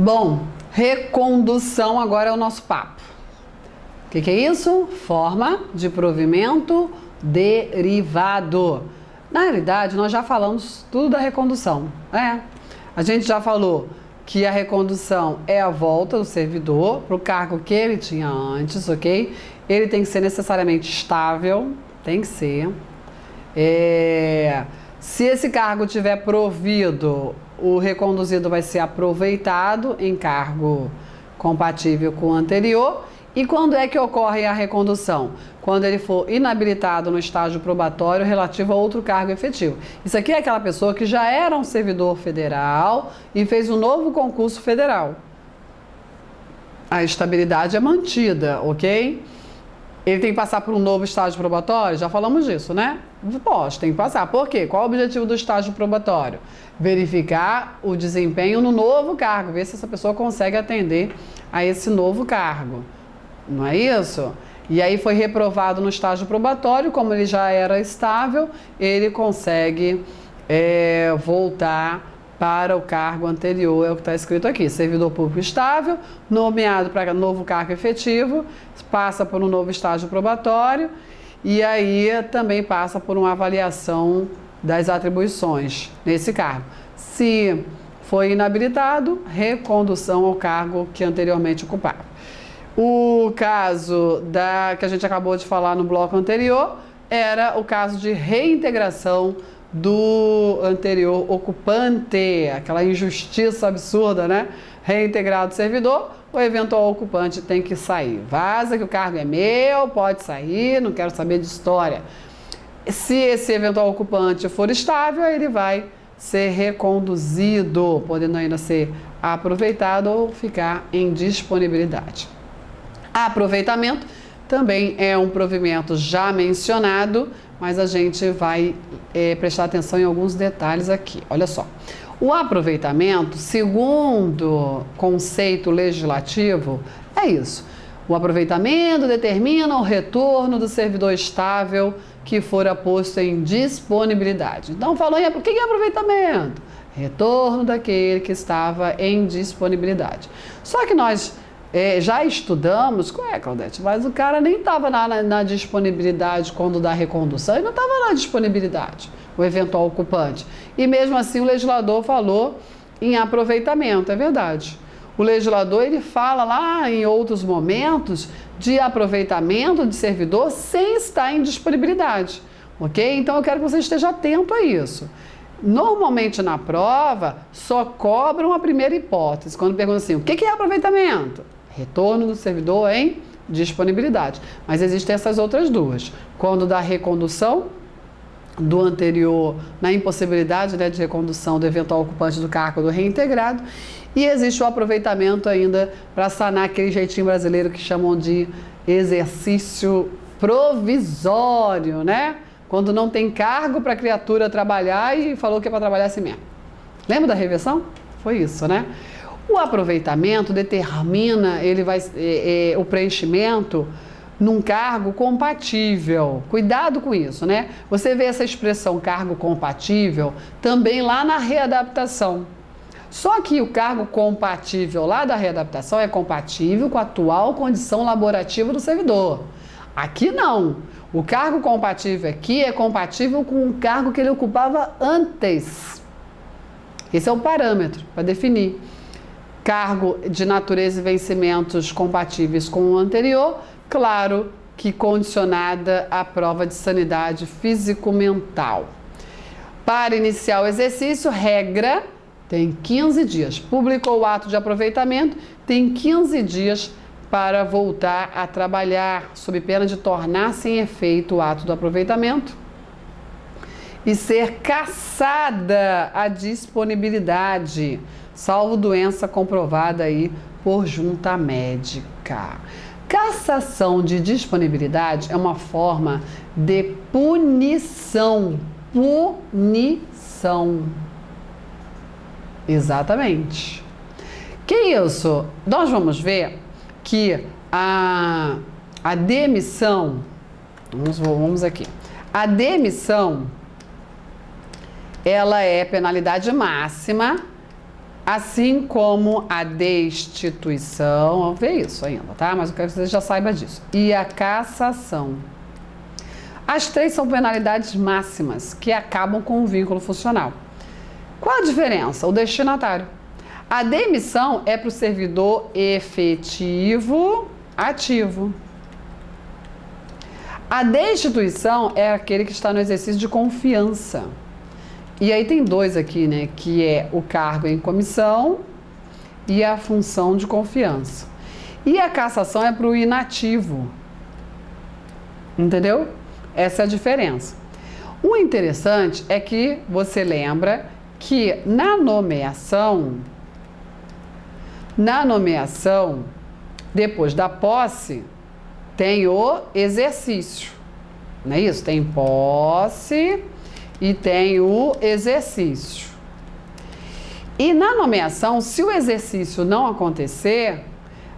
Bom, recondução agora é o nosso papo. O que é isso? Forma de provimento derivado. Na realidade, nós já falamos tudo da recondução. A gente já falou que a recondução é a volta do servidor para o cargo que ele tinha antes, ok? Ele tem que ser necessariamente estável, tem que ser. Se esse cargo tiver provido, o reconduzido vai ser aproveitado em cargo compatível com o anterior. E quando é que ocorre a recondução? Quando ele for inabilitado no estágio probatório relativo a outro cargo efetivo. Isso aqui é aquela pessoa que já era um servidor federal e fez um novo concurso federal. A estabilidade é mantida, ok? Ele tem que passar por um novo estágio probatório? Já falamos disso, né? Pode, tem que passar. Por quê? Qual é o objetivo do estágio probatório? Verificar o desempenho no novo cargo, ver se essa pessoa consegue atender a esse novo cargo. Não é isso? E aí foi reprovado no estágio probatório, como ele já era estável, ele consegue voltar para o cargo anterior, é o que está escrito aqui. Servidor público estável, nomeado para novo cargo efetivo, passa por um novo estágio probatório e aí também passa por uma avaliação das atribuições nesse cargo. Se foi inabilitado, recondução ao cargo que anteriormente ocupava. O caso que a gente acabou de falar no bloco anterior era o caso de reintegração do anterior ocupante, aquela injustiça absurda, né? Reintegrado o servidor, o eventual ocupante tem que sair. Vaza que o cargo é meu, pode sair, não quero saber de história. Se esse eventual ocupante for estável, ele vai ser reconduzido, podendo ainda ser aproveitado ou ficar em disponibilidade. Aproveitamento também é um provimento já mencionado, mas a gente vai prestar atenção em alguns detalhes aqui. Olha só, o aproveitamento, segundo conceito legislativo, é isso. O aproveitamento determina o retorno do servidor estável que fora posto em disponibilidade. Então, falou o que é aproveitamento? Retorno daquele que estava em disponibilidade. Só que nós já estudamos, Claudete, mas o cara nem estava na disponibilidade quando da recondução, ele não estava na disponibilidade, o eventual ocupante. E mesmo assim o legislador falou em aproveitamento, é verdade. O legislador, ele fala lá em outros momentos de aproveitamento de servidor sem estar em disponibilidade, ok? Então eu quero que você esteja atento a isso. Normalmente na prova só cobram a primeira hipótese, quando perguntam assim, o que é aproveitamento? Retorno do servidor em disponibilidade. Mas existem essas outras duas. Quando da recondução do anterior, na impossibilidade de recondução do eventual ocupante do cargo do reintegrado, e existe o aproveitamento ainda para sanar aquele jeitinho brasileiro que chamam de exercício provisório, né? Quando não tem cargo para a criatura trabalhar e falou que é para trabalhar assim mesmo. Lembra da reversão? Foi isso, né? O aproveitamento determina, o preenchimento num cargo compatível. Cuidado com isso, né? Você vê essa expressão cargo compatível também lá na readaptação. Só que o cargo compatível lá da readaptação é compatível com a atual condição laborativa do servidor. Aqui não. O cargo compatível aqui é compatível com o cargo que ele ocupava antes. Esse é o parâmetro para definir. Cargo de natureza e vencimentos compatíveis com o anterior, claro que condicionada à prova de sanidade físico-mental. Para iniciar o exercício, regra, tem 15 dias. Publicou o ato de aproveitamento, tem 15 dias para voltar a trabalhar, sob pena de tornar sem efeito o ato do aproveitamento e ser cassada a disponibilidade, salvo doença comprovada aí por junta médica. Cassação de disponibilidade é uma forma de punição. Punição. Exatamente. Que isso? Nós vamos ver que a demissão, vamos aqui, a demissão, ela é penalidade máxima assim como a destituição, vamos ver isso ainda, tá? Mas eu quero que você já saiba disso. E a cassação. As três são penalidades máximas que acabam com o vínculo funcional. Qual a diferença? O destinatário. A demissão é para o servidor efetivo ativo. A destituição é aquele que está no exercício de confiança. E aí tem dois aqui, né? Que é o cargo em comissão e a função de confiança. E a cassação é para o inativo. Entendeu? Essa é a diferença. O interessante é que você lembra que na nomeação, depois da posse, tem o exercício. Não é isso? Tem posse e tem o exercício. E na nomeação, se o exercício não acontecer,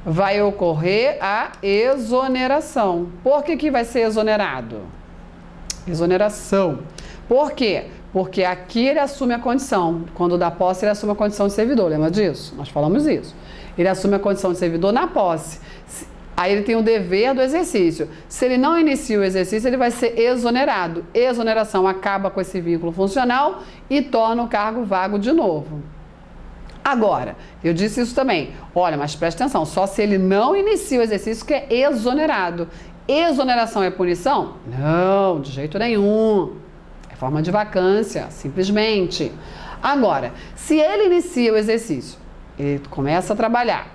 vai ocorrer a exoneração. Por que vai ser exonerado? Exoneração. Por quê? Porque aqui ele assume a condição. Quando dá posse, ele assume a condição de servidor. Lembra disso? Nós falamos isso. Ele assume a condição de servidor na posse. Aí ele tem o dever do exercício. Se ele não inicia o exercício, ele vai ser exonerado. Exoneração acaba com esse vínculo funcional e torna o cargo vago de novo. Agora, eu disse isso também. Olha, mas presta atenção, só se ele não inicia o exercício que é exonerado. Exoneração é punição? Não, de jeito nenhum. É forma de vacância, simplesmente. Agora, se ele inicia o exercício, ele começa a trabalhar.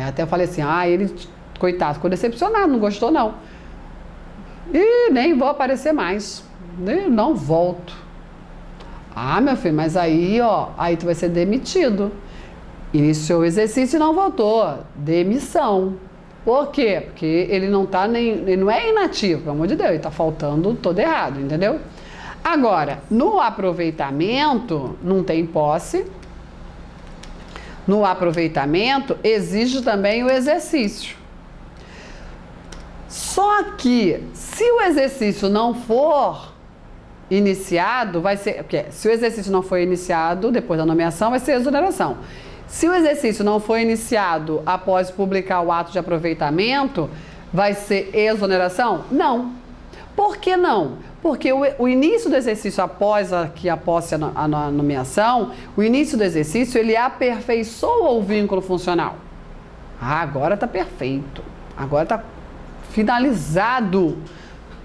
Até eu falei assim, ele, coitado, ficou decepcionado, não gostou não. E nem vou aparecer mais. Não volto. Meu filho, mas aí tu vai ser demitido. Iniciou o exercício e não voltou. Demissão. Por quê? Porque ele não é inativo, pelo amor de Deus, ele está faltando todo errado, entendeu? Agora, no aproveitamento, não tem posse. No aproveitamento, exige também o exercício. Só que, se o exercício não for iniciado, vai ser... Porque se o exercício não for iniciado, depois da nomeação, vai ser exoneração. Se o exercício não for iniciado após publicar o ato de aproveitamento, vai ser exoneração? Não. Por que não? Porque o início do exercício após a posse a nomeação, o início do exercício, ele aperfeiçoa o vínculo funcional. Agora está perfeito. Agora está finalizado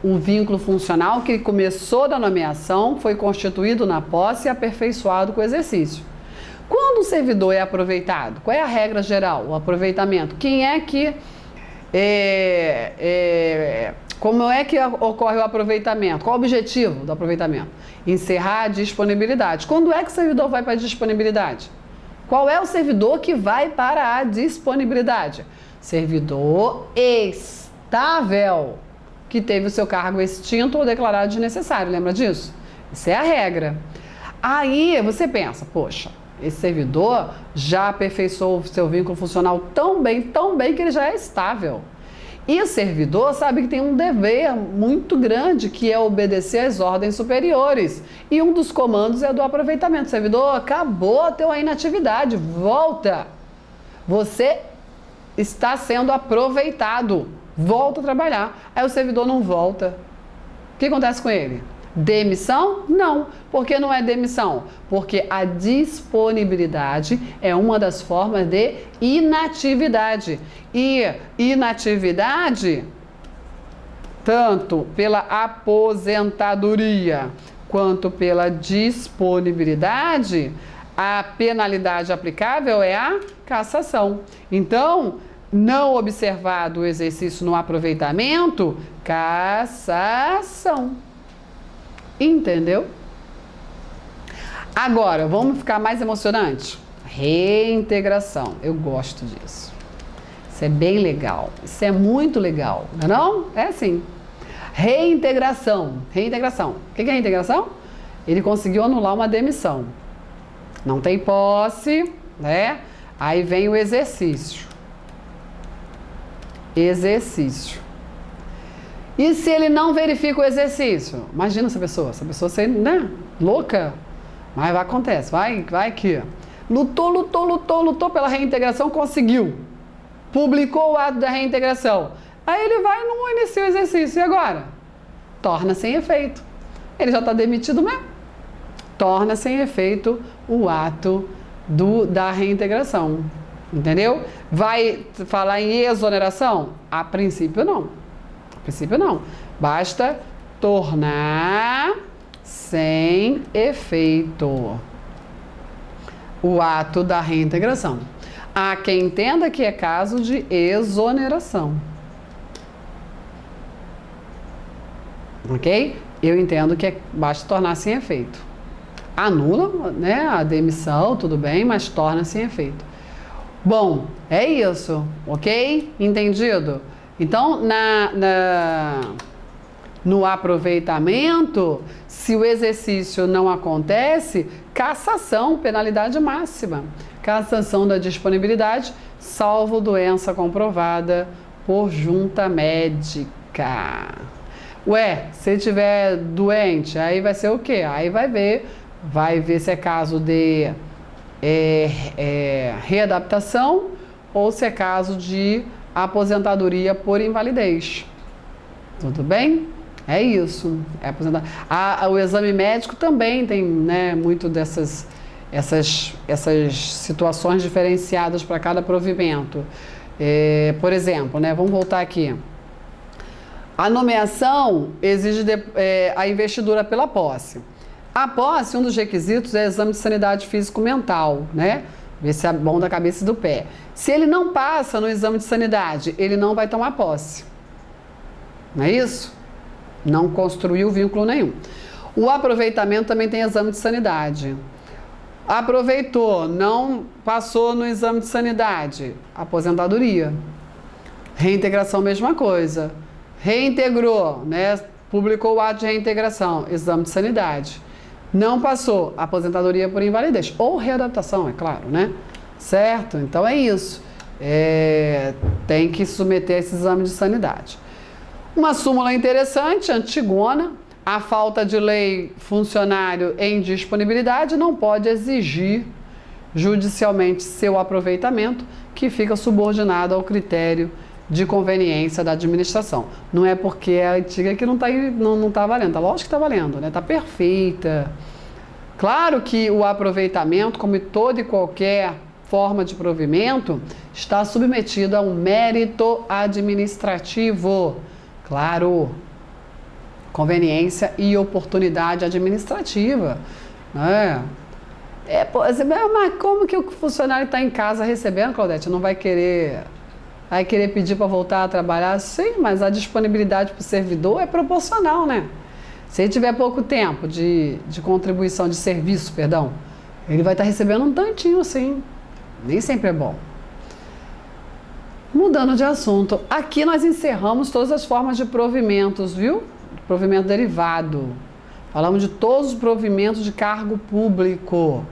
o vínculo funcional que começou da nomeação, foi constituído na posse e aperfeiçoado com o exercício. Quando o servidor é aproveitado, qual é a regra geral? O aproveitamento. Quem é que... como é que ocorre o aproveitamento? Qual o objetivo do aproveitamento? Encerrar a disponibilidade. Quando é que o servidor vai para a disponibilidade? Qual é o servidor que vai para a disponibilidade? Servidor estável, que teve o seu cargo extinto ou declarado desnecessário. Lembra disso? Isso é a regra. Aí você pensa, poxa, esse servidor já aperfeiçoou o seu vínculo funcional tão bem que ele já é estável. E o servidor sabe que tem um dever muito grande, que é obedecer às ordens superiores. E um dos comandos é do aproveitamento. Servidor, acabou a tua inatividade, volta. Você está sendo aproveitado, volta a trabalhar. Aí o servidor não volta. O que acontece com ele? Demissão? Não. Por que não é demissão? Porque a disponibilidade é uma das formas de inatividade. E inatividade, tanto pela aposentadoria quanto pela disponibilidade, a penalidade aplicável é a cassação. Então, não observado o exercício no aproveitamento, cassação. Entendeu? Agora, vamos ficar mais emocionante? Reintegração. Eu gosto disso. Isso é bem legal. Isso é muito legal. Não é não? É assim. Reintegração. Reintegração. O que é reintegração? Ele conseguiu anular uma demissão. Não tem posse, né? Aí vem o exercício. Exercício. E se ele não verifica o exercício? Imagina essa pessoa ser, né, louca. Mas acontece, vai que... lutou pela reintegração, conseguiu. Publicou o ato da reintegração. Aí ele vai e não inicia o exercício. E agora? Torna sem efeito. Ele já está demitido mesmo. Torna sem efeito o ato da reintegração. Entendeu? Vai falar em exoneração? A princípio não. A princípio não. Basta tornar sem efeito o ato da reintegração. Há quem entenda que é caso de exoneração. Ok? Eu entendo que basta tornar sem efeito. Anula, né, a demissão, tudo bem, mas torna sem efeito. Bom, é isso, ok? Entendido? Então, no aproveitamento, se o exercício não acontece, cassação, penalidade máxima. Cassação da disponibilidade, salvo doença comprovada por junta médica. Ué, se tiver doente, aí vai ser o quê? Aí vai ver se é caso de readaptação ou se é caso de aposentadoria por invalidez. Tudo bem? É isso. O exame médico também tem, né, muito dessas situações diferenciadas para cada provimento. Por exemplo, né, vamos voltar aqui. A nomeação exige a investidura pela posse. A posse, um dos requisitos é exame de sanidade físico-mental, né? Ver se é bom da cabeça e do pé. Se ele não passa no exame de sanidade, ele não vai tomar posse. Não é isso? Não construiu vínculo nenhum. O aproveitamento também tem exame de sanidade. Aproveitou, não passou no exame de sanidade, aposentadoria. Reintegração, mesma coisa. Reintegrou, né? Publicou o ato de reintegração, exame de sanidade. Não passou, aposentadoria por invalidez. Ou readaptação, é claro, né? Certo? Então é isso. Tem que submeter esse exame de sanidade. Uma súmula interessante, antigona. A falta de lei funcionário em disponibilidade não pode exigir judicialmente seu aproveitamento, que fica subordinado ao critério de conveniência da administração. Não é porque é antiga que não tá valendo. Tá, lógico que tá valendo, né? Tá perfeita. Claro que o aproveitamento, como toda e qualquer forma de provimento, está submetido a um mérito administrativo. Claro. Conveniência e oportunidade administrativa. Né? Mas como que o funcionário está em casa recebendo, Claudete? Não vai querer pedir para voltar a trabalhar? Sim, mas a disponibilidade para o servidor é proporcional, né? Se ele tiver pouco tempo de contribuição, de serviço, perdão, ele vai estar recebendo um tantinho, sim. Nem sempre é bom. Mudando de assunto, aqui nós encerramos todas as formas de provimentos, viu? Provimento derivado. Falamos de todos os provimentos de cargo público.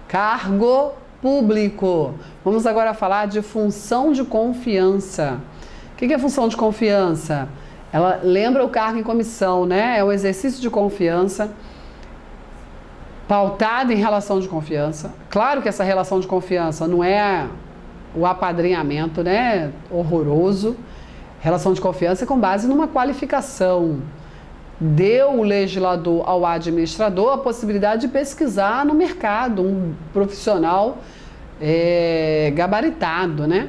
Cargo público. Vamos agora falar de função de confiança. O que é função de confiança? Ela lembra o cargo em comissão, né? É o exercício de confiança pautado em relação de confiança. Claro que essa relação de confiança não é o apadrinhamento, né? Horroroso. Relação de confiança é com base numa qualificação. Deu o legislador ao administrador a possibilidade de pesquisar no mercado um profissional gabaritado, né?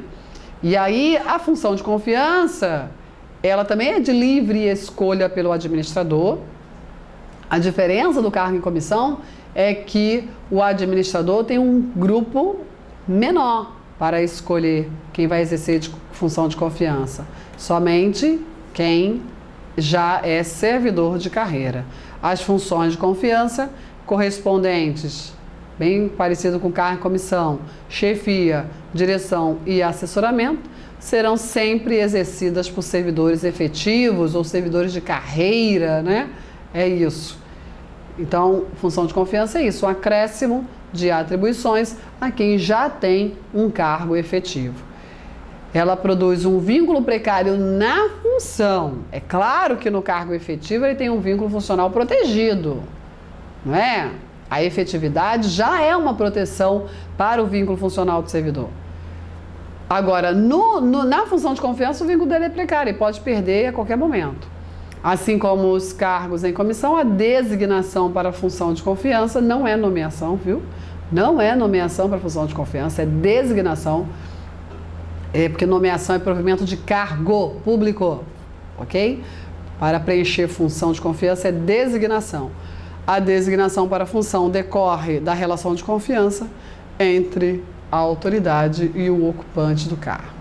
E aí a função de confiança, ela também é de livre escolha pelo administrador. A diferença do cargo em comissão é que o administrador tem um grupo menor para escolher quem vai exercer função de confiança. Somente quem já é servidor de carreira. As funções de confiança correspondentes, bem parecido com cargo em comissão, chefia, direção e assessoramento, serão sempre exercidas por servidores efetivos ou servidores de carreira, né? É isso. Então, função de confiança é isso, um acréscimo de atribuições a quem já tem um cargo efetivo. Ela produz um vínculo precário na função. É claro que no cargo efetivo ele tem um vínculo funcional protegido, não é? A efetividade já é uma proteção para o vínculo funcional do servidor. Agora, na função de confiança, o vínculo dele é precário e pode perder a qualquer momento. Assim como os cargos em comissão, a designação para a função de confiança não é nomeação, viu? Não é nomeação para a função de confiança, é designação. Porque nomeação é provimento de cargo público, ok? Para preencher função de confiança é designação. A designação para a função decorre da relação de confiança entre a autoridade e o ocupante do cargo.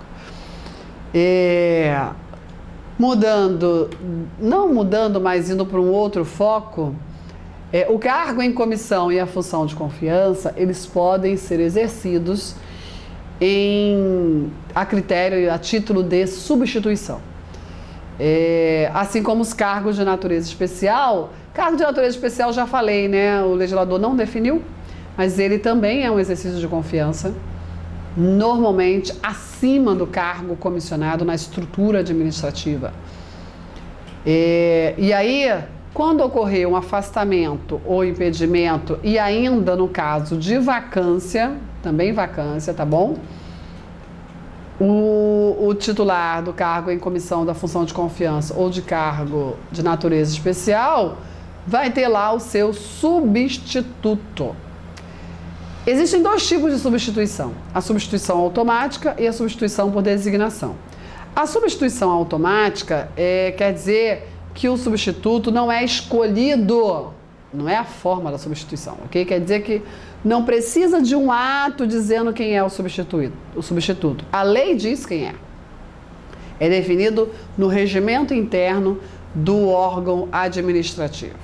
Não mudando, mas indo para um outro foco, o cargo em comissão e a função de confiança, eles podem ser exercidos a critério e a título de substituição. Assim como os cargos de natureza especial. Cargo de natureza especial, já falei, né? O legislador não definiu, mas ele também é um exercício de confiança, normalmente acima do cargo comissionado na estrutura administrativa. E aí, quando ocorrer um afastamento ou impedimento, e ainda no caso de vacância, também vacância, tá bom? O titular do cargo em comissão da função de confiança ou de cargo de natureza especial vai ter lá o seu substituto. Existem dois tipos de substituição: a substituição automática e a substituição por designação. A substituição automática quer dizer que o substituto não é escolhido, não é a forma da substituição, ok? Quer dizer que não precisa de um ato dizendo quem é o substituto. A lei diz quem é. É definido no regimento interno do órgão administrativo.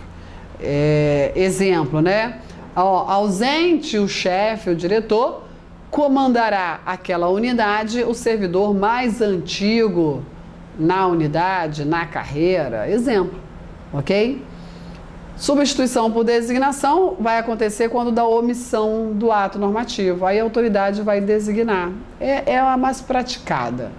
Exemplo, né? Ausente o chefe, o diretor, comandará aquela unidade o servidor mais antigo na unidade, na carreira. Exemplo, ok? Substituição por designação vai acontecer quando dá omissão do ato normativo. Aí a autoridade vai designar. É a mais praticada.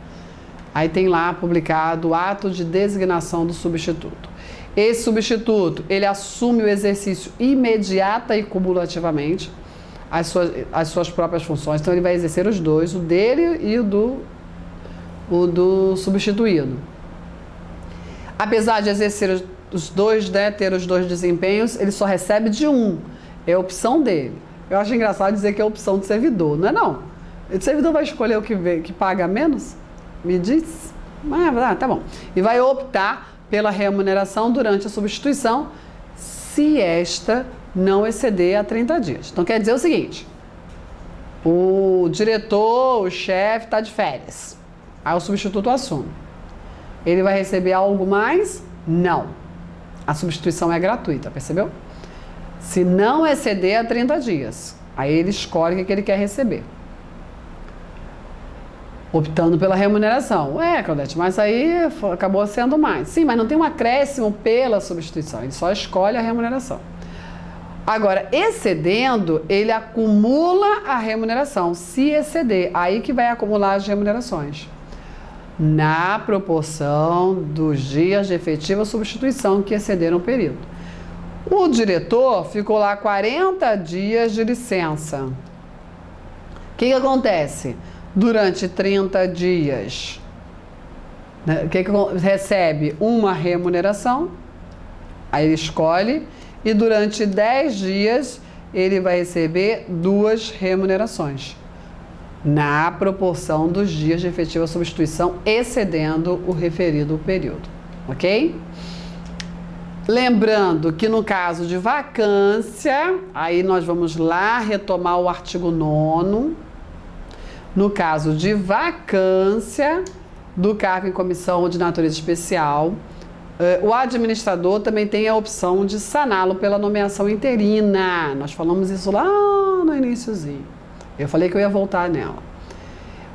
Aí tem lá publicado o ato de designação do substituto. Esse substituto, ele assume o exercício imediata e cumulativamente as suas próprias funções. Então ele vai exercer os dois, o dele e o do substituído. Apesar de exercer os dois, né, ter os dois desempenhos, ele só recebe de um. É a opção dele. Eu acho engraçado dizer que é a opção do servidor. Não é não. O servidor vai escolher o que paga menos? Me diz? Tá bom. E vai optar pela remuneração durante a substituição, se esta não exceder a 30 dias. Então quer dizer o seguinte: o diretor, o chefe está de férias. Aí o substituto assume. Ele vai receber algo mais? Não. A substituição é gratuita, percebeu? Se não exceder a 30 dias, aí ele escolhe o que ele quer receber, optando pela remuneração. Claudete, mas aí acabou sendo mais. Sim, mas não tem um acréscimo pela substituição, ele só escolhe a remuneração. Agora, excedendo, ele acumula a remuneração. Se exceder, aí que vai acumular as remunerações, na proporção dos dias de efetiva substituição que excederam o período. O diretor ficou lá 40 dias de licença. O que acontece? Durante 30 dias, né, recebe uma remuneração, aí ele escolhe, e durante 10 dias ele vai receber 2 remunerações, na proporção dos dias de efetiva substituição, excedendo o referido período, ok? Lembrando que no caso de vacância, aí nós vamos lá retomar o artigo 9º, no caso de vacância do cargo em comissão ou de natureza especial, o administrador também tem a opção de saná-lo pela nomeação interina. Nós falamos isso lá no iniciozinho. Eu falei que eu ia voltar nela.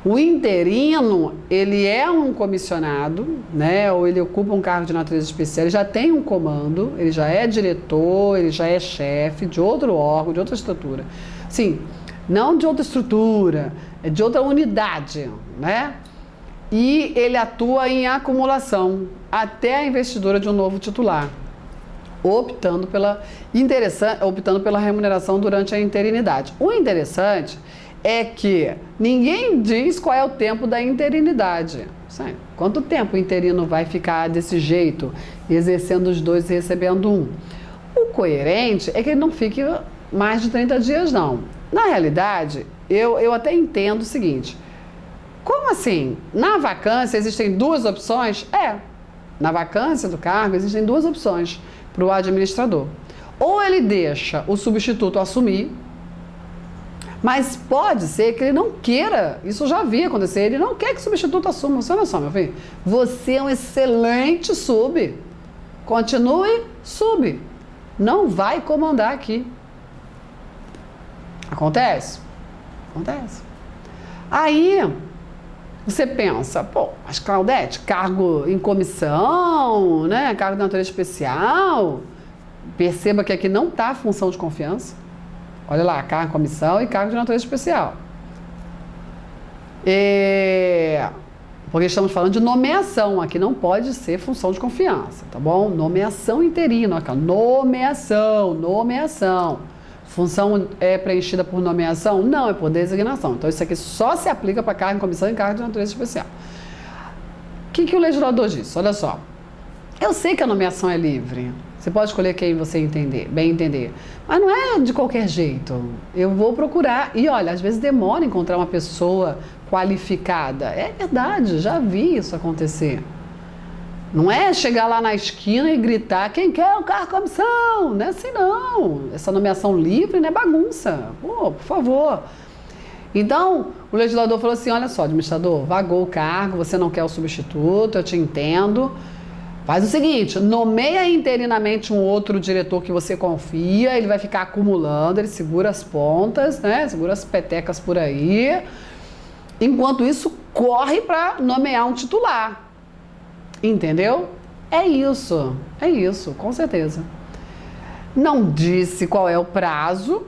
O interino, ele é um comissionado, né, ou ele ocupa um cargo de natureza especial, ele já tem um comando, ele já é diretor, ele já é chefe de outro órgão, de outra estrutura. Sim, não de outra estrutura, é de outra unidade, né? E ele atua em acumulação até a investidura de um novo titular. optando pela remuneração durante a interinidade. O interessante é que ninguém diz qual é o tempo da interinidade. Quanto tempo o interino vai ficar desse jeito, exercendo os dois e recebendo um? O coerente é que ele não fique mais de 30 dias, não. Na realidade, eu até entendo o seguinte: como assim? Na vacância existem duas opções? Na vacância do cargo existem duas opções para o administrador. Ou ele deixa o substituto assumir, mas pode ser que ele não queira, isso eu já vi acontecer, ele não quer que o substituto assuma. Olha só, meu filho, você é um excelente sub, continue sub, não vai comandar aqui. Acontece? Acontece. Aí você pensa, pô, mas Claudete, cargo em comissão, né? Cargo de natureza especial. Perceba que aqui não está a função de confiança. Olha lá, cargo em comissão e cargo de natureza especial. Porque estamos falando de nomeação, aqui não pode ser função de confiança, tá bom? Nomeação interina, aqui, nomeação. Função é preenchida por nomeação? Não, é por designação. Então, isso aqui só se aplica para cargo em comissão e cargo de natureza especial. O que o legislador disse? Olha só. Eu sei que a nomeação é livre. Você pode escolher quem você bem entender. Mas não é de qualquer jeito. Eu vou procurar. E olha, às vezes demora encontrar uma pessoa qualificada. É verdade, já vi isso acontecer. Não é chegar lá na esquina e gritar: quem quer o cargo de comissão? Não é assim, não. Essa nomeação livre não é bagunça. Pô, por favor. Então, o legislador falou assim: olha só, administrador, vagou o cargo, você não quer o substituto, eu te entendo. Faz o seguinte, nomeia interinamente um outro diretor que você confia, ele vai ficar acumulando, ele segura as pontas, né? Segura as petecas por aí. Enquanto isso, corre para nomear um titular. Entendeu? É isso, com certeza. Não disse qual é o prazo,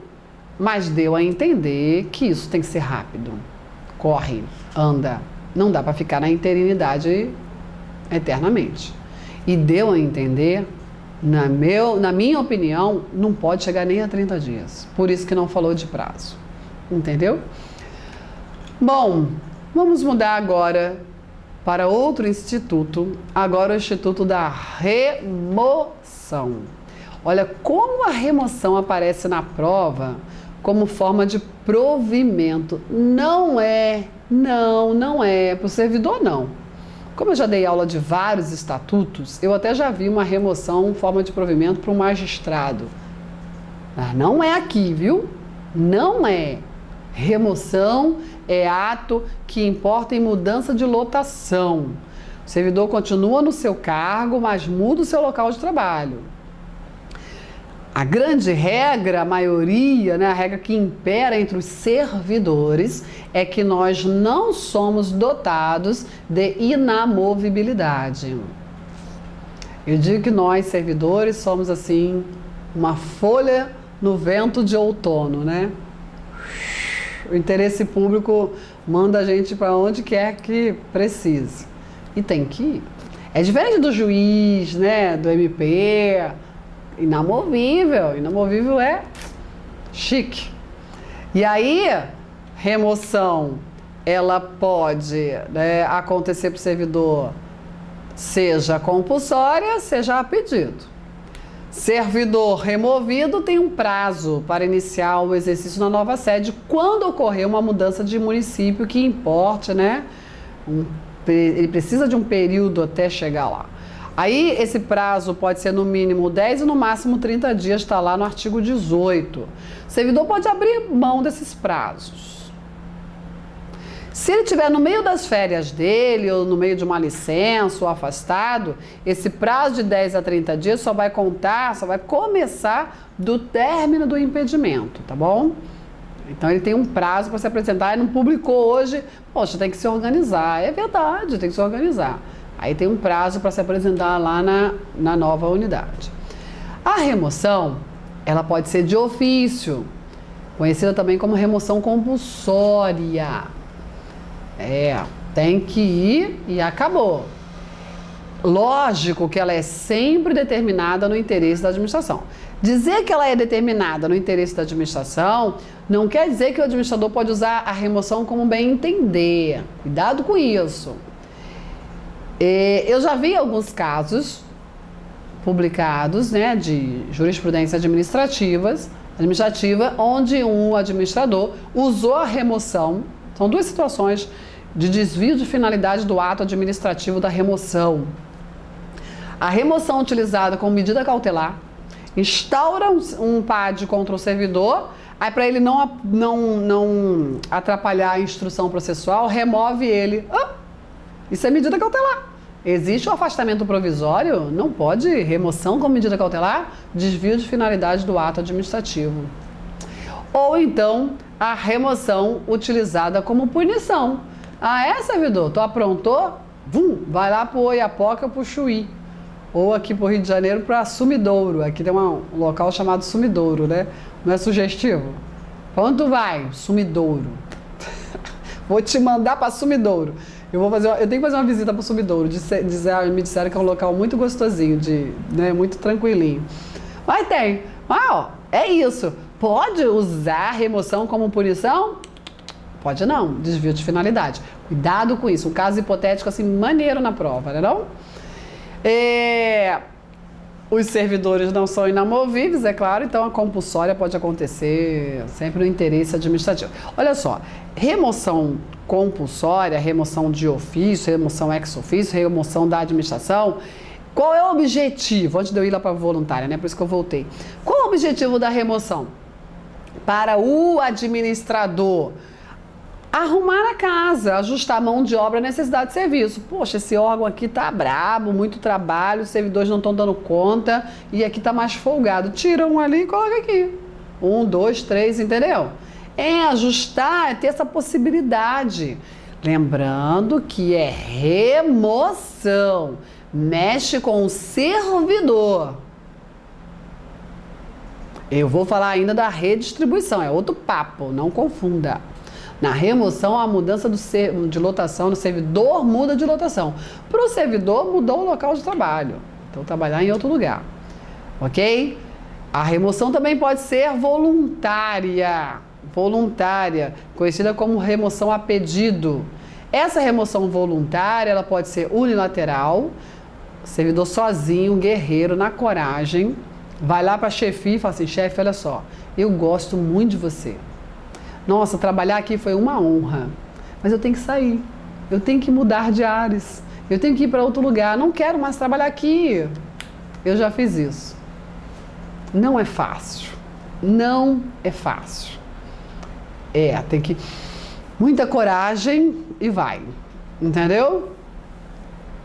mas deu a entender que isso tem que ser rápido. Corre, anda. Não dá para ficar na interinidade eternamente. E deu a entender, na minha opinião, não pode chegar nem a 30 dias. Por isso que não falou de prazo. Entendeu? Bom, vamos mudar agora para outro instituto, agora o Instituto da Remoção. Olha como a remoção aparece na prova como forma de provimento. Não é para o servidor, não. Como eu já dei aula de vários estatutos, eu até já vi uma remoção, forma de provimento para um magistrado. Mas não é aqui, viu? Não é. Remoção é ato que importa em mudança de lotação. O servidor continua no seu cargo, mas muda o seu local de trabalho. A grande regra, a maioria, né, a regra que impera entre os servidores é que nós não somos dotados de inamovibilidade. Eu digo que nós, servidores, somos assim, uma folha no vento de outono, né? O interesse público manda a gente para onde quer que precise. E tem que ir. É diferente do juiz, né, do MP, inamovível. Inamovível é chique. E aí, remoção, ela pode, né, acontecer para o servidor, seja compulsória, seja a pedido. Servidor removido tem um prazo para iniciar o exercício na nova sede quando ocorrer uma mudança de município que importe, né? Ele precisa de um período até chegar lá. Aí esse prazo pode ser no mínimo 10 e no máximo 30 dias, está lá no artigo 18. O servidor pode abrir mão desses prazos. Se ele estiver no meio das férias dele, ou no meio de uma licença, ou afastado, esse prazo de 10 a 30 dias só vai começar do término do impedimento, tá bom? Então ele tem um prazo para se apresentar, ele não publicou hoje, poxa, tem que se organizar. É verdade, tem que se organizar. Aí tem um prazo para se apresentar lá na nova unidade. A remoção, ela pode ser de ofício, conhecida também como remoção compulsória. Tem que ir e acabou. Lógico que ela é sempre determinada no interesse da administração. Dizer que ela é determinada no interesse da administração não quer dizer que o administrador pode usar a remoção como bem entender. Cuidado com isso. Eu já vi alguns casos publicados, né, de jurisprudência administrativa, onde um administrador usou a remoção. São duas situações de desvio de finalidade do ato administrativo da remoção. A remoção utilizada como medida cautelar instaura um PAD contra o servidor, aí para ele não atrapalhar a instrução processual, remove ele. Isso é medida cautelar. Existe o afastamento provisório? Não pode. Remoção como medida cautelar, desvio de finalidade do ato administrativo. Ou então, a remoção utilizada como punição. Servidor, tu aprontou? Vai lá pro Oiapoque ou pro Chuí. Ou aqui pro Rio de Janeiro para Sumidouro. Aqui tem um local chamado Sumidouro, né? Não é sugestivo? Pra onde tu vai? Sumidouro. Vou te mandar para Sumidouro. Eu tenho que fazer uma visita para o Sumidouro. Me disseram que é um local muito gostosinho, né, muito tranquilinho. Mas tem. É isso. Pode usar remoção como punição? Pode não. Desvio de finalidade. Cuidado com isso. Um caso hipotético assim, maneiro na prova, né não? Os servidores não são inamovíveis, é claro, então a compulsória pode acontecer sempre no interesse administrativo. Olha só, remoção compulsória, remoção de ofício, remoção ex ofício, remoção da administração, qual é o objetivo? Antes de eu ir lá para a voluntária, né? Por isso que eu voltei. Qual é o objetivo da remoção? Para o administrador arrumar a casa, ajustar a mão de obra à necessidade de serviço. Poxa, esse órgão aqui tá brabo, muito trabalho, os servidores não estão dando conta e aqui tá mais folgado. Tira um ali e coloca aqui. 1, 2, 3, entendeu? Ajustar, ter essa possibilidade. Lembrando que é remoção, mexe com o servidor. Eu vou falar ainda da redistribuição, é outro papo, não confunda. Na remoção, a mudança de lotação no servidor muda de lotação. Para o servidor, mudou o local de trabalho. Então, trabalhar em outro lugar. Ok? A remoção também pode ser voluntária. Voluntária, conhecida como remoção a pedido. Essa remoção voluntária, ela pode ser unilateral. O servidor sozinho, guerreiro, na coragem, vai lá para a chefia e fala assim: chefe, olha só, eu gosto muito de você. Nossa, trabalhar aqui foi uma honra, mas eu tenho que sair, eu tenho que mudar de ares, eu tenho que ir para outro lugar, não quero mais trabalhar aqui. Eu já fiz isso. Não é fácil, não é fácil. Tem que muita coragem e vai, entendeu?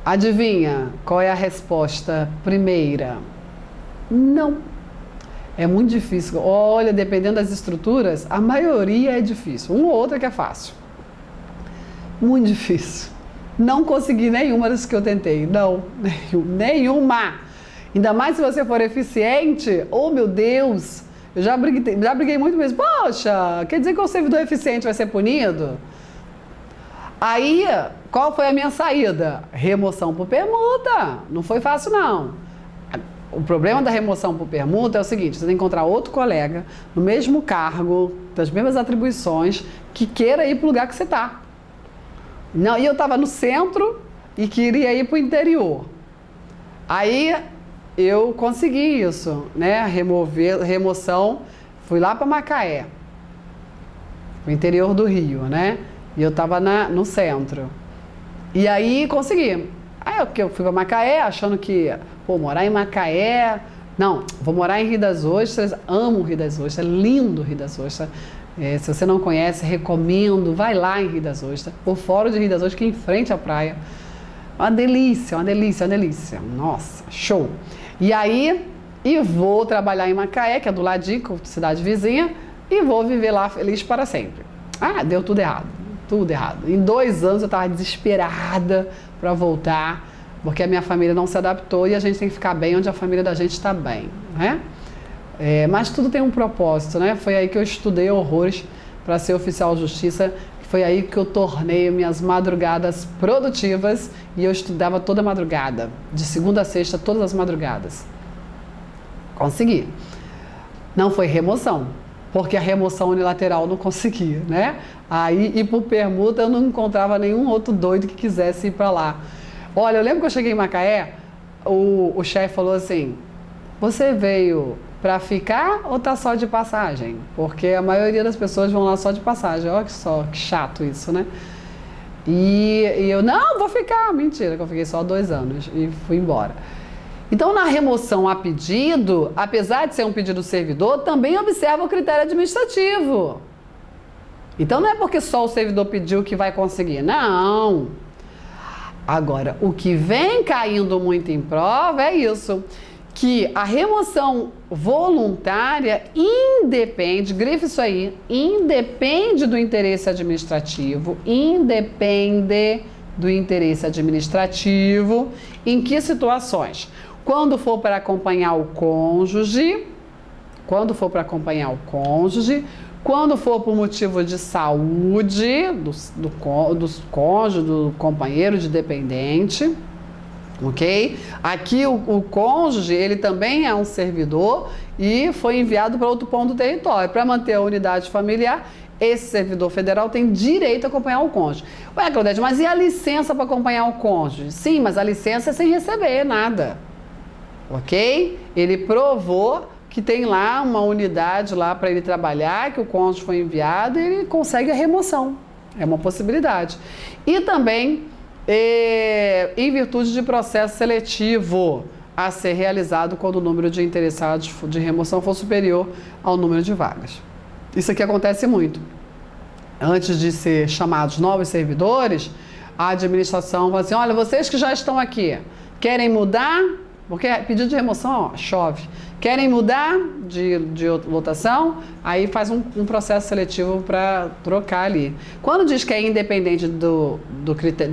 Adivinha qual é a resposta primeira? Não. É muito difícil. Olha, dependendo das estruturas, a maioria é difícil. Uma ou outra que é fácil. Muito difícil. Não consegui nenhuma das que eu tentei. Não, nenhuma. Ainda mais se você for eficiente. Oh, meu Deus. Eu já briguei muito mesmo. Poxa, quer dizer que o servidor eficiente vai ser punido? Aí, qual foi a minha saída? Remoção por permuta. Não foi fácil, não. O problema da remoção por permuta é o seguinte: você tem que encontrar outro colega no mesmo cargo, das mesmas atribuições, que queira ir para o lugar que você está. Não, e eu estava no centro e queria ir para o interior. Aí eu consegui isso, né? Remoção, fui lá para Macaé, o interior do Rio, né? E eu estava no centro. E aí consegui. Aí eu fui para Macaé achando que, morar em Macaé... Não, vou morar em Rio das Ostras, amo o Rio das Ostras, lindo o Rio das Ostras. Se você não conhece, recomendo, vai lá em Rio das Ostras. O Fórum de Rio das Ostras, que é em frente à praia. Uma delícia, uma delícia, uma delícia. Nossa, show. E aí, vou trabalhar em Macaé, que é do ladinho, cidade vizinha, e vou viver lá feliz para sempre. Deu tudo errado. Tudo errado. Em 2 anos eu estava desesperada para voltar, porque a minha família não se adaptou e a gente tem que ficar bem onde a família da gente está bem, né? Mas tudo tem um propósito, né? Foi aí que eu estudei horrores para ser oficial de justiça, Foi aí que eu tornei minhas madrugadas produtivas e eu estudava toda madrugada, de segunda a sexta, todas as madrugadas. Consegui. Não foi remoção, porque a remoção unilateral não conseguia, né? Aí, e por permuta, eu não encontrava nenhum outro doido que quisesse ir para lá. Olha, eu lembro que eu cheguei em Macaé, o chefe falou assim, você veio para ficar ou tá só de passagem? Porque a maioria das pessoas vão lá só de passagem. Olha que chato isso, né? E eu, não, vou ficar. Mentira, que eu fiquei só 2 anos e fui embora. Então, na remoção a pedido, apesar de ser um pedido do servidor, também observa o critério administrativo. Então, não é porque só o servidor pediu que vai conseguir. Não. Agora, o que vem caindo muito em prova é isso, que a remoção voluntária independe, grife isso aí, independe do interesse administrativo, independe do interesse administrativo. Em que situações? Quando for para acompanhar o cônjuge, quando for por motivo de saúde do cônjuge, do companheiro de dependente, ok? Aqui o cônjuge, ele também é um servidor e foi enviado para outro ponto do território. Para manter a unidade familiar, esse servidor federal tem direito a acompanhar o cônjuge. Ué, Claudete, mas e a licença para acompanhar o cônjuge? Sim, mas a licença é sem receber nada, ok? Ele provou que tem lá uma unidade lá para ele trabalhar, que o cônjuge foi enviado e ele consegue a remoção. É uma possibilidade. E também, em virtude de processo seletivo a ser realizado quando o número de interessados de remoção for superior ao número de vagas. Isso aqui acontece muito. Antes de ser chamados novos servidores, a administração fala assim, olha, vocês que já estão aqui, querem mudar? Porque pedido de remoção, ó, chove. Querem mudar de lotação? Aí faz um processo seletivo para trocar ali. Quando diz que é independente do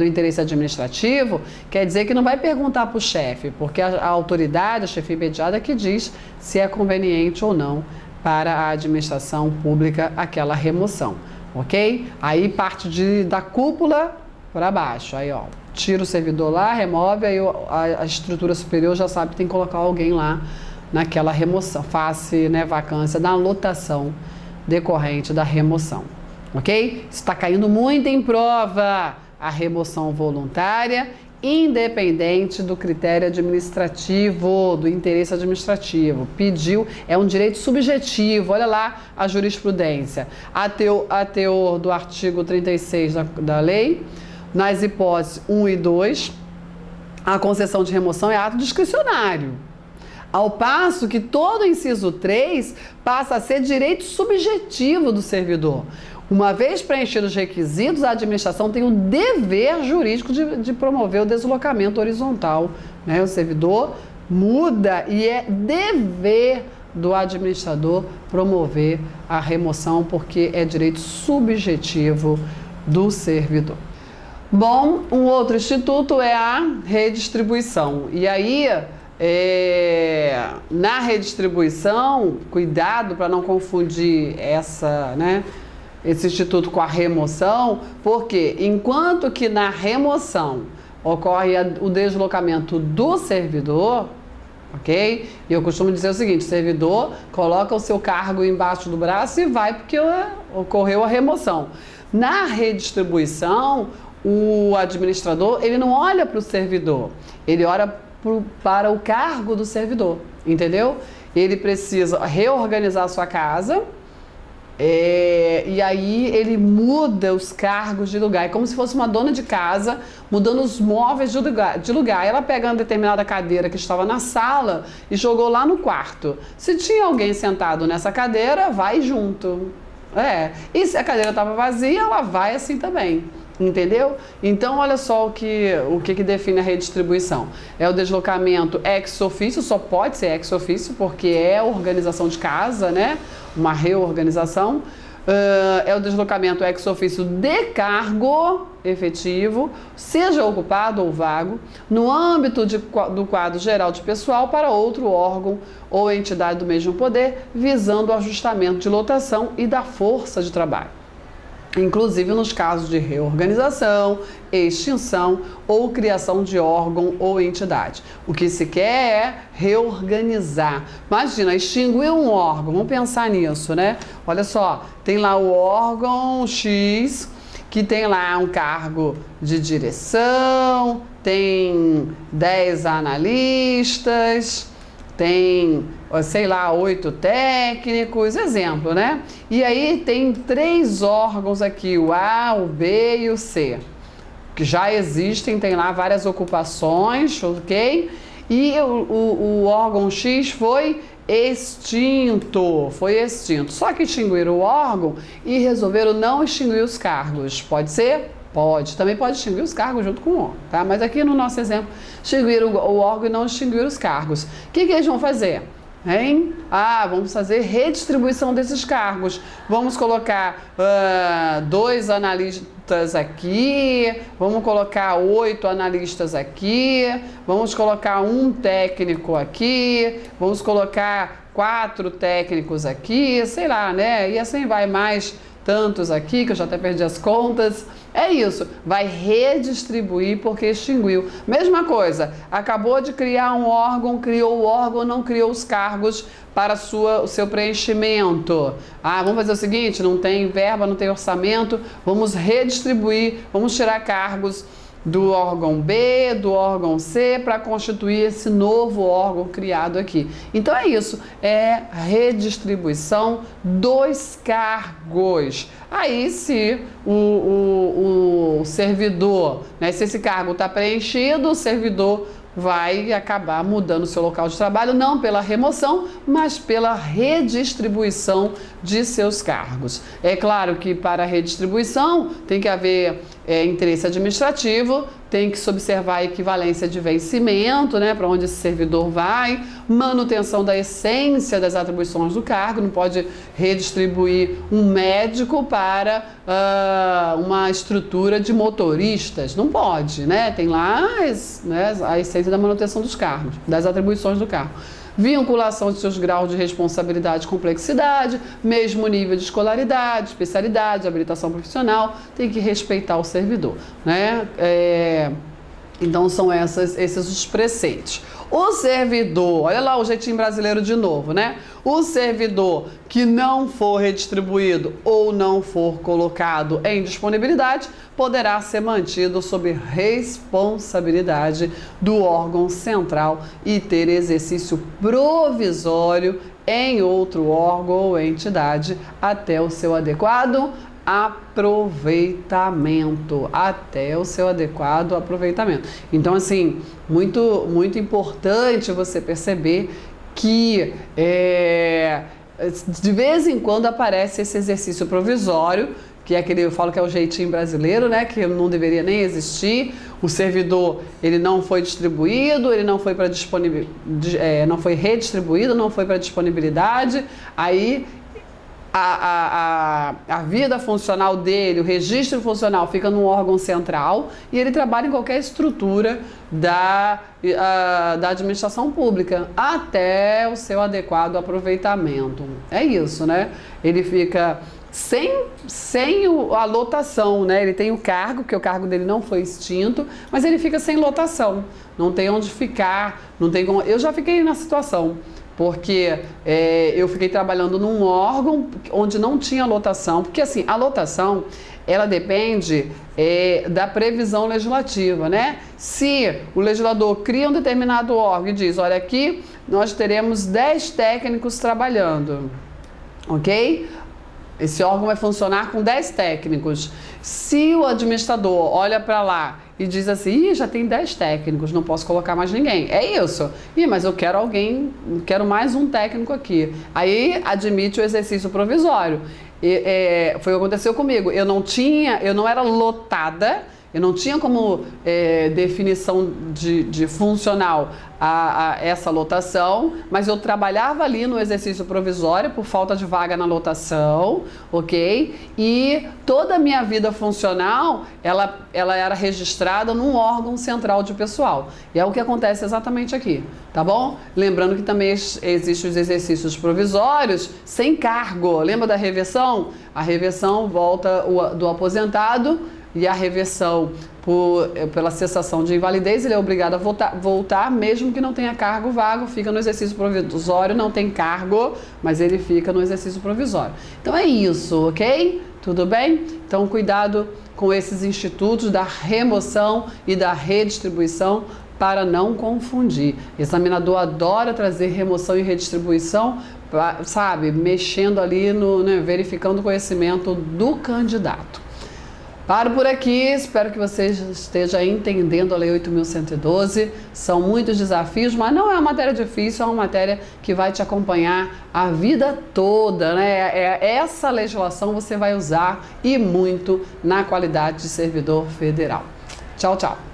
interesse administrativo, quer dizer que não vai perguntar para o chefe, porque a autoridade, a chefia imediata, que diz se é conveniente ou não para a administração pública aquela remoção, ok? Aí parte da cúpula para baixo, aí ó, tira o servidor lá, remove, aí a estrutura superior já sabe que tem que colocar alguém lá naquela remoção, face, né, vacância da lotação decorrente da remoção, ok? Está caindo muito em prova a remoção voluntária, independente do critério administrativo, do interesse administrativo. Pediu, é um direito subjetivo, olha lá a jurisprudência. A teor do artigo 36 da lei, nas hipóteses 1 e 2, a concessão de remoção é ato discricionário. Ao passo que todo o inciso 3 passa a ser direito subjetivo do servidor. Uma vez preenchidos os requisitos, a administração tem o dever jurídico de promover o deslocamento horizontal, né? O servidor muda e é dever do administrador promover a remoção, porque é direito subjetivo do servidor. Bom, um outro instituto é a redistribuição. E aí, na redistribuição, cuidado para não confundir esse instituto com a remoção, porque enquanto que na remoção ocorre o deslocamento do servidor, ok? E eu costumo dizer o seguinte, o servidor coloca o seu cargo embaixo do braço e vai porque ocorreu a remoção. Na redistribuição, o administrador, ele não olha para o servidor, ele olha para o cargo do servidor, entendeu? Ele precisa reorganizar a sua casa, e aí ele muda os cargos de lugar. É como se fosse uma dona de casa mudando os móveis de lugar. Ela pega uma determinada cadeira que estava na sala e jogou lá no quarto. Se tinha alguém sentado nessa cadeira, vai junto. E se a cadeira estava vazia, ela vai assim também. Entendeu? Então, olha só o que define a redistribuição. É o deslocamento ex officio, só pode ser ex officio, porque é organização de casa, né? Uma reorganização. É o deslocamento ex officio de cargo efetivo, seja ocupado ou vago, no âmbito do quadro geral de pessoal para outro órgão ou entidade do mesmo poder, visando o ajustamento de lotação e da força de trabalho. inclusive nos casos de reorganização, extinção ou criação de órgão ou entidade. O que se quer é reorganizar. Imagina, extinguir um órgão, vamos pensar nisso, né? Olha só, tem lá o órgão X, que tem lá um cargo de direção, tem 10 analistas, tem, sei lá, 8 técnicos, exemplo, né? E aí tem 3 órgãos aqui, o A, o B e o C, que já existem, tem lá várias ocupações, ok? E o órgão X foi extinto. Só que extinguiram o órgão e resolveram não extinguir os cargos. Pode ser? Pode. Também pode extinguir os cargos junto com o órgão, tá? Mas aqui no nosso exemplo, extinguiram o órgão e não extinguiram os cargos. O que eles vão fazer? Hein? Vamos fazer redistribuição desses cargos. Vamos colocar 2 analistas aqui, vamos colocar 8 analistas aqui, vamos colocar 1 técnico aqui, vamos colocar 4 técnicos aqui, sei lá, né? E assim vai mais tantos aqui, que eu já até perdi as contas. É isso, vai redistribuir porque extinguiu. Mesma coisa, acabou de criar um órgão, criou o órgão, não criou os cargos para o seu preenchimento. Vamos fazer o seguinte, não tem verba, não tem orçamento, vamos redistribuir, vamos tirar cargos do órgão B, do órgão C, para constituir esse novo órgão criado aqui. Então é isso, é redistribuição dos cargos. Aí se o servidor, né, se esse cargo está preenchido, o servidor vai acabar mudando o seu local de trabalho, não pela remoção, mas pela redistribuição de seus cargos. É claro que para a redistribuição tem que haver interesse administrativo, tem que se observar a equivalência de vencimento, né, para onde esse servidor vai, manutenção da essência das atribuições do cargo, não pode redistribuir um médico para uma estrutura de motoristas, não pode, né, tem lá a essência da manutenção dos cargos, das atribuições do cargo. Vinculação de seus graus de responsabilidade e complexidade, mesmo nível de escolaridade, especialidade, habilitação profissional, tem que respeitar o servidor, né? Então são esses os preceitos. O servidor, olha lá o jeitinho brasileiro de novo, né? O servidor que não for redistribuído ou não for colocado em disponibilidade poderá ser mantido sob responsabilidade do órgão central e ter exercício provisório em outro órgão ou entidade até o seu adequado aproveitamento, Então, assim, muito importante você perceber que de vez em quando aparece esse exercício provisório, que é aquele, eu falo que é o jeitinho brasileiro, né, que não deveria nem existir. O servidor, ele não foi distribuído, ele não foi para não foi redistribuído, não foi para disponibilidade. Aí a vida funcional dele, o registro funcional fica no órgão central e ele trabalha em qualquer estrutura da administração pública até o seu adequado aproveitamento. É isso, né? Ele fica sem a lotação, né? Ele tem o cargo, que o cargo dele não foi extinto, mas ele fica sem lotação, não tem onde ficar, não tem como... Eu já fiquei na situação, porque eu fiquei trabalhando num órgão onde não tinha lotação, porque assim, a lotação, ela depende da previsão legislativa, né? Se o legislador cria um determinado órgão e diz, olha, aqui nós teremos 10 técnicos trabalhando, ok? Esse órgão vai funcionar com 10 técnicos. Se o administrador olha para lá e diz assim, já tem 10 técnicos, não posso colocar mais ninguém. É isso. Mas eu quero quero mais um técnico aqui. Aí admite o exercício provisório. Foi o que aconteceu comigo. Eu não era lotada, Eu não tinha como definição de funcional a essa lotação, mas eu trabalhava ali no exercício provisório por falta de vaga na lotação, ok? E toda a minha vida funcional, ela era registrada num órgão central de pessoal. E é o que acontece exatamente aqui, tá bom? Lembrando que também existem os exercícios provisórios sem cargo. Lembra da reversão? A reversão volta do aposentado e a reversão pela cessação de invalidez, ele é obrigado a voltar, mesmo que não tenha cargo vago, fica no exercício provisório, não tem cargo, mas ele fica no exercício provisório. Então é isso, ok? Tudo bem? Então cuidado com esses institutos da remoção e da redistribuição para não confundir. Examinador adora trazer remoção e redistribuição, sabe, mexendo ali, verificando o conhecimento do candidato. Paro por aqui, espero que você esteja entendendo a Lei 8.112. São muitos desafios, mas não é uma matéria difícil, é uma matéria que vai te acompanhar a vida toda, né? Essa legislação você vai usar e muito na qualidade de servidor federal. Tchau, tchau.